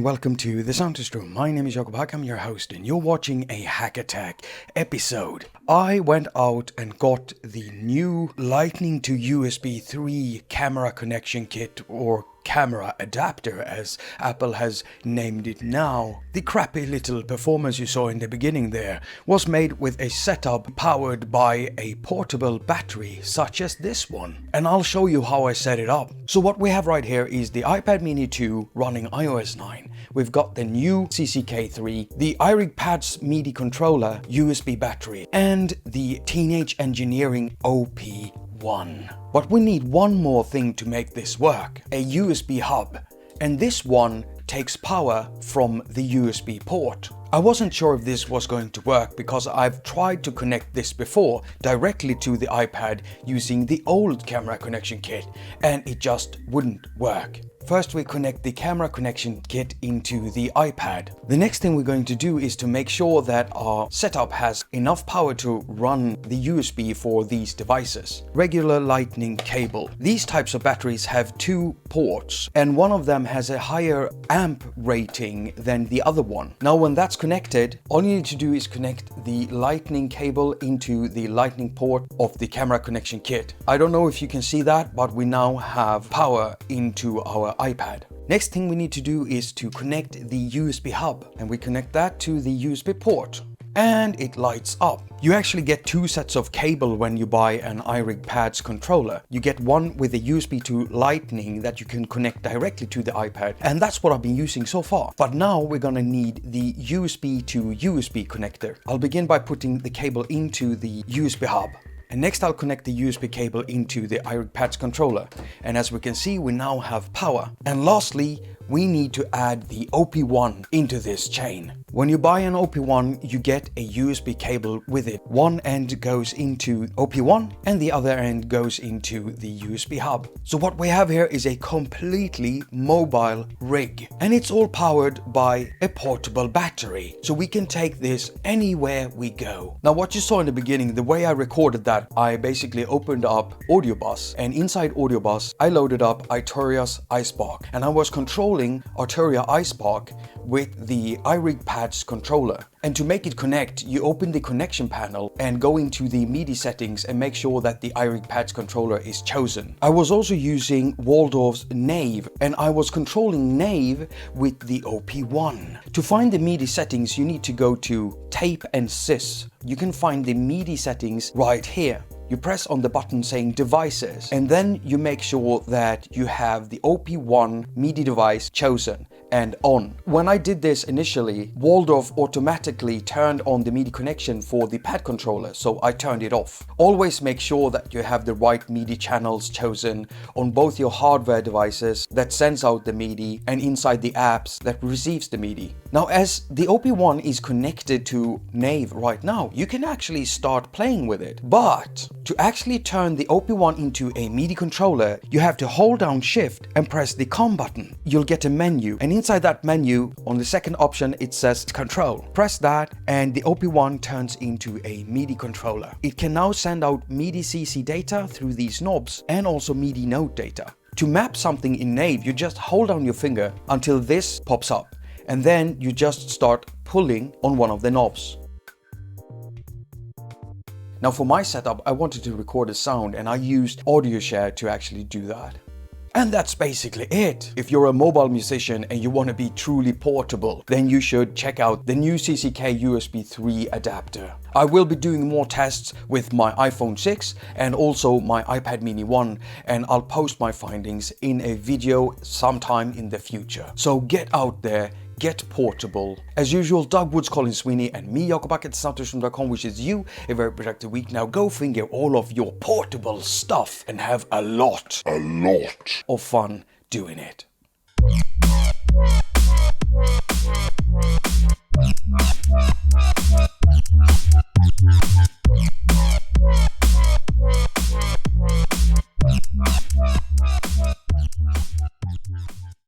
welcome to the Soundtest Room. My name is Jakob, I'm your host, and you're watching a haQ episode. I went out and got the new Lightning to USB 3 camera connection kit, or camera adapter as Apple has named it now. The crappy little performance you saw in the beginning there was made with a setup powered by a portable battery such as this one. And I'll show you how I set it up. So what we have right here is the iPad mini 2 running iOS 9. We've got the new CCK3, the iPad's MIDI controller, USB battery, and the Teenage Engineering OP1. But we need one more thing to make this work, a USB hub, and this one takes power from the USB port. I wasn't sure if this was going to work because I've tried to connect this before directly to the iPad using the old camera connection kit, and it just wouldn't work. First we connect the camera connection kit into the iPad. The next thing we're going to do is to make sure that our setup has enough power to run the USB for these devices. Regular lightning cable. These types of batteries have two ports, and one of them has a higher amp rating than the other one. Now when that's connected, all you need to do is connect the lightning cable into the lightning port of the camera connection kit. I don't know if you can see that, but we now have power into our iPad. Next thing we need to do is to connect the USB hub, and we connect that to the USB port. And it lights up. You actually get two sets of cable when you buy an iPad's controller. You get one with a USB to Lightning that you can connect directly to the iPad, and that's what I've been using so far. But now we're gonna need the USB to USB connector. I'll begin by putting the cable into the USB hub. And next I'll connect the USB cable into the iPad's controller. And as we can see, we now have power. And lastly, we need to add the OP1 into this chain. When you buy an OP1, you get a USB cable with it. One end goes into OP1 and the other end goes into the USB hub. So what we have here is a completely mobile rig, and it's all powered by a portable battery. So we can take this anywhere we go. Now what you saw in the beginning, the way I recorded that, I basically opened up AudioBus, and inside AudioBus I loaded up Arturia's iSpark, and I was controlling Arturia iSpark with the iPad's controller. And to make it connect, you open the connection panel and go into the MIDI settings and make sure that the iPad's controller is chosen. I was also using Waldorf's Nave, and I was controlling Nave with the OP1. To find the MIDI settings, you need to go to Tape and Sys. You can find the MIDI settings right here. You press on the button saying devices, and then you make sure that you have the OP1 MIDI device chosen and on. When I did this initially, Waldorf automatically turned on the MIDI connection for the pad controller, so I turned it off. Always make sure that you have the right MIDI channels chosen on both your hardware devices that sends out the MIDI and inside the apps that receives the MIDI. Now as the OP1 is connected to Nave right now, you can actually start playing with it. But to actually turn the OP1 into a MIDI controller, you have to hold down Shift and press the COM button. You'll get a menu, and inside that menu, on the second option, it says Control. Press that and the OP1 turns into a MIDI controller. It can now send out MIDI CC data through these knobs and also MIDI note data. To map something in Nave, you just hold down your finger until this pops up, and then you just start pulling on one of the knobs. Now for my setup, I wanted to record a sound, and I used AudioShare to actually do that. And that's basically it. If you're a mobile musician and you want to be truly portable, then you should check out the new CCK USB 3 adapter. I will be doing more tests with my iPhone 6 and also my iPad mini 1, and I'll post my findings in a video sometime in the future. So get out there, get portable. As usual, Doug Woods, Colin Sweeney, and me, Jakob at soundtest.com, wishes you a very productive week. Now go finger all of your portable stuff and have a lot of fun doing it.